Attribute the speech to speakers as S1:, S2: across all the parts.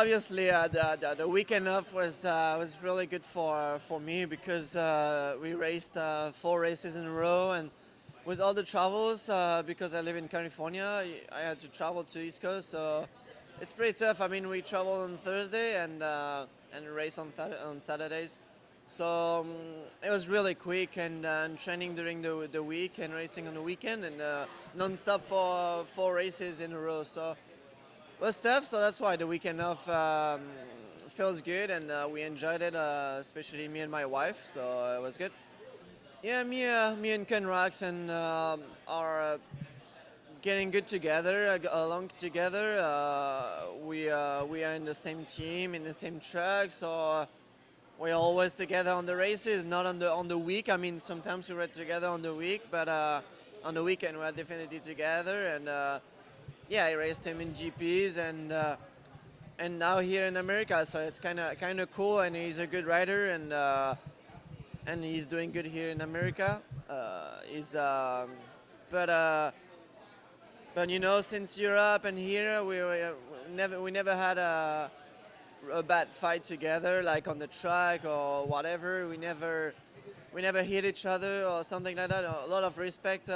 S1: obviously, the weekend off was really good for me because we raced 4 races in a row, and with all the travels, because I live in California, I had to travel to East Coast, so it's pretty tough. I mean, we travel on Thursday and race on Saturdays, so it was really quick, and training during the week and racing on the weekend, and non-stop for 4 races in a row. So was tough, so that's why the weekend off feels good, and we enjoyed it, especially me and my wife. So it was good. Yeah, me and Ken Rox and are getting good together, along together. We are in the same team, in the same truck, so we're always together on the races, not on the week. I mean, sometimes we ride together on the week, but on the weekend we're definitely together, and yeah, I raced him in GPs and now here in America, so it's kind of cool. And he's a good rider, and he's doing good here in America. He's but but since Europe and here, we never had a bad fight together, like on the track or whatever. We never hit each other or something like that. A lot of respect.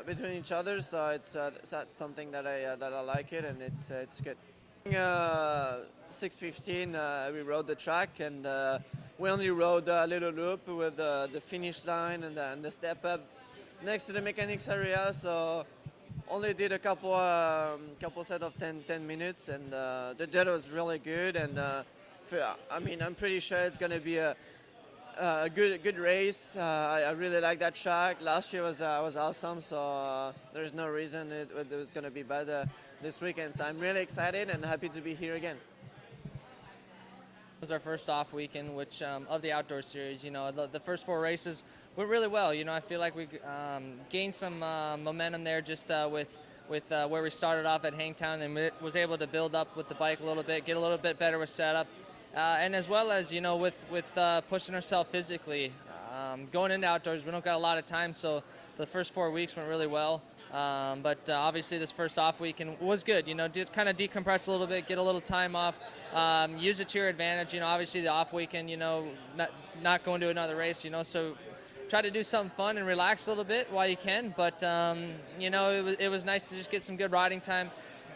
S1: Between each other, so that's something that I like it, and it's good. 6:15, we rode the track, and we only rode a little loop with the finish line and the step up next to the mechanics area, so only did a couple set of 10 minutes, and the dirt was really good, and I mean, I'm pretty sure it's gonna be a good race. I really like that track. Last year was awesome, so there's no reason it was going to be better this weekend. So I'm really excited and happy to be here again.
S2: It was our first off weekend, which of the outdoor series. The first 4 races went really well. I feel like we gained some momentum there just with where we started off at Hangtown, and was able to build up with the bike a little bit, get a little bit better with setup. And as well as, with pushing ourselves physically, going into outdoors, we don't got a lot of time, so the first 4 weeks went really well. But obviously this first off weekend was good, did kind of decompress a little bit, get a little time off, use it to your advantage. Obviously the off weekend, not going to another race, so try to do something fun and relax a little bit while you can. But, it was nice to just get some good riding time,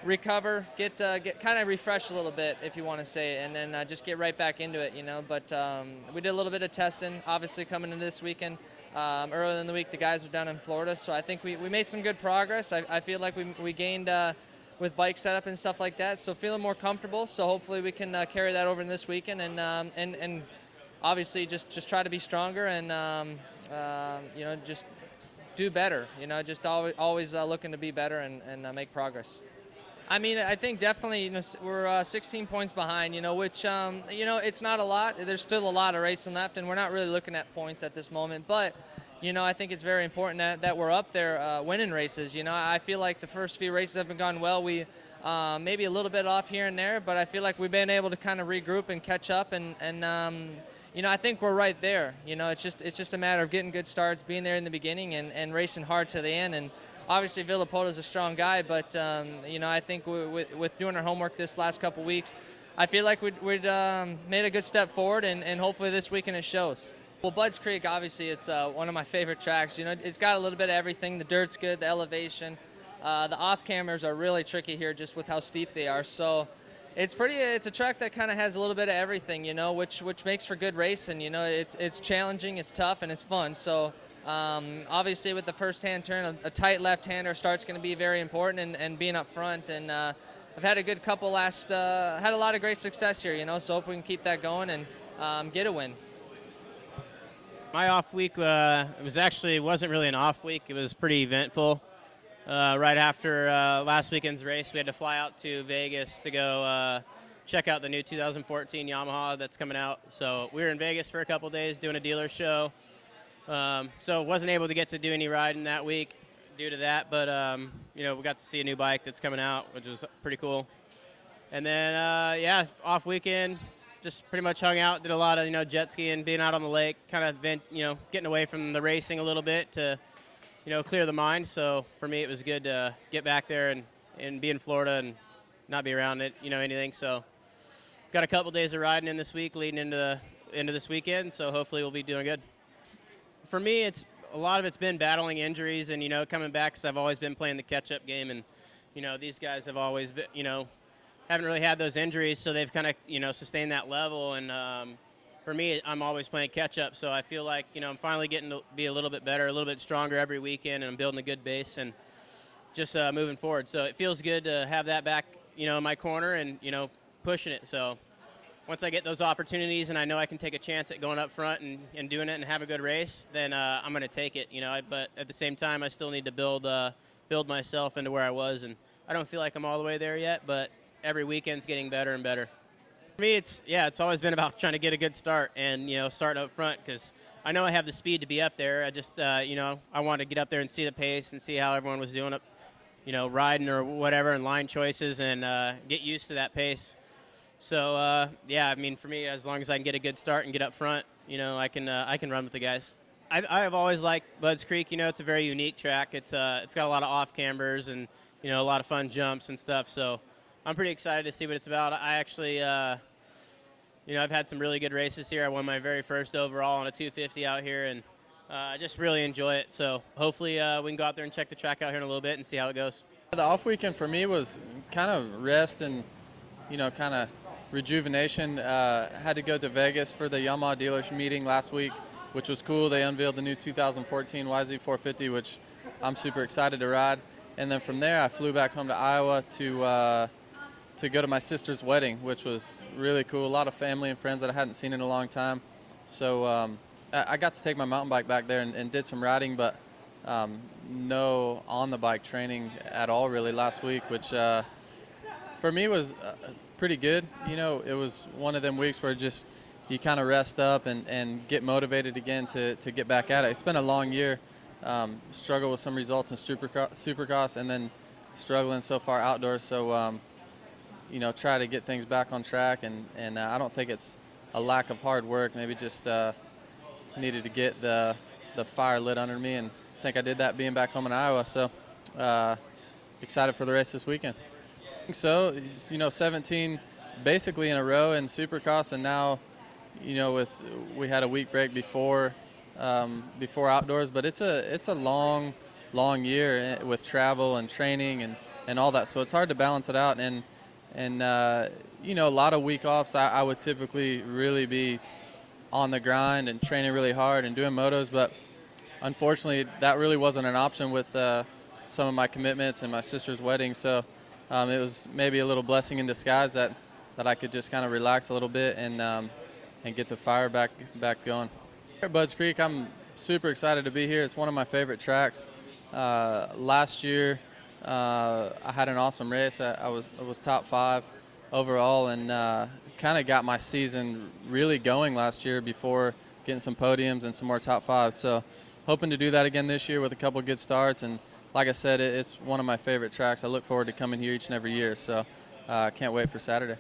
S2: recover, get kind of refresh a little bit, if you want to say it, and then just get right back into it, But we did a little bit of testing, obviously, coming into this weekend. Earlier in the week, the guys were down in Florida, so I think we made some good progress. I feel like we gained with bike setup and stuff like that, so feeling more comfortable. So hopefully we can carry that over in this weekend, and obviously just try to be stronger and just do better. Just always looking to be better and make progress. I mean, I think definitely we're 16 points behind, which, it's not a lot. There's still a lot of racing left, and we're not really looking at points at this moment. But, I think it's very important that we're up there winning races. I feel like the first few races have been gone well. We maybe a little bit off here and there, but I feel like we've been able to kind of regroup and catch up. And I think we're right there. It's just a matter of getting good starts, being there in the beginning, and racing hard to the end. And obviously, Villapota's a strong guy, but I think with doing our homework this last couple weeks, I feel like we'd made a good step forward, and hopefully this weekend it shows. Well, Budds Creek, obviously, it's one of my favorite tracks. It's got a little bit of everything. The dirt's good, the elevation. The off-cameras are really tricky here just with how steep they are. So it's a track that kind of has a little bit of everything, which makes for good racing. It's challenging, it's tough, and it's fun. So obviously with the first-hand turn, a tight left-hander start's going to be very important, and being up front. And I've had a good couple had a lot of great success here, so hope we can keep that going and get a win.
S3: My off week wasn't really an off week. It was pretty eventful. Right after last weekend's race, we had to fly out to Vegas to go check out the new 2014 Yamaha that's coming out. So we were in Vegas for a couple days doing a dealer show. So wasn't able to get to do any riding that week due to that, but we got to see a new bike that's coming out, which was pretty cool. And then off weekend, just pretty much hung out, did a lot of jet skiing, being out on the lake, kind of getting away from the racing a little bit to clear the mind. So for me, it was good to get back there and be in Florida and not be around it, anything. So got a couple days of riding in this week leading into this weekend, so hopefully we'll be doing good. For me, it's a lot of it's been battling injuries and, coming back because I've always been playing the catch-up game. And, these guys have always been, haven't really had those injuries, so they've kind of, sustained that level. And for me, I'm always playing catch-up, so I feel like, I'm finally getting to be a little bit better, a little bit stronger every weekend, and I'm building a good base and just moving forward. So it feels good to have that back, in my corner and, pushing it. So once I get those opportunities and I know I can take a chance at going up front and doing it and have a good race, then I'm going to take it, But at the same time, I still need to build myself into where I was, and I don't feel like I'm all the way there yet, but every weekend's getting better and better. For me, it's always been about trying to get a good start and, starting up front because I know I have the speed to be up there. I just, I want to get up there and see the pace and see how everyone was doing up, riding or whatever and line choices and get used to that pace. So, for me, as long as I can get a good start and get up front, I can run with the guys. I have always liked Budds Creek. It's a very unique track. It's got a lot of off cambers and, a lot of fun jumps and stuff. So I'm pretty excited to see what it's about. I actually, I've had some really good races here. I won my very first overall on a 250 out here, and I just really enjoy it. So hopefully we can go out there and check the track out here in a little bit and see how it goes.
S4: The off weekend for me was kind of rest and, kind of rejuvenation. Had to go to Vegas for the Yamaha dealers meeting last week, which was cool. They unveiled the new 2014 YZ450, which I'm super excited to ride. And then from there, I flew back home to Iowa to go to my sister's wedding, which was really cool. A lot of family and friends that I hadn't seen in a long time. So I got to take my mountain bike back there and did some riding, but no on-the-bike training at all really last week, which for me was pretty good. It was one of them weeks where just you kind of rest up and get motivated again to get back at it. It's been a long year. Struggled with some results in Supercross and then struggling so far outdoors. So, try to get things back on track. And I don't think it's a lack of hard work. Maybe just needed to get the fire lit under me. And I think I did that being back home in Iowa. So excited for the race this weekend. So, 17 basically in a row in Supercross, and now, we had a week break before outdoors, but it's a long year with travel and training and all that. So it's hard to balance it out, and a lot of week offs. I would typically really be on the grind and training really hard and doing motos, but unfortunately that really wasn't an option with some of my commitments and my sister's wedding. So it was maybe a little blessing in disguise that I could just kind of relax a little bit and get the fire back going. At Budds Creek, I'm super excited to be here. It's one of my favorite tracks. Last year, I had an awesome race. I was top 5 overall, and kind of got my season really going last year before getting some podiums and some more top 5s. So hoping to do that again this year with a couple good starts. And like I said, it's one of my favorite tracks. I look forward to coming here each and every year. So can't wait for Saturday.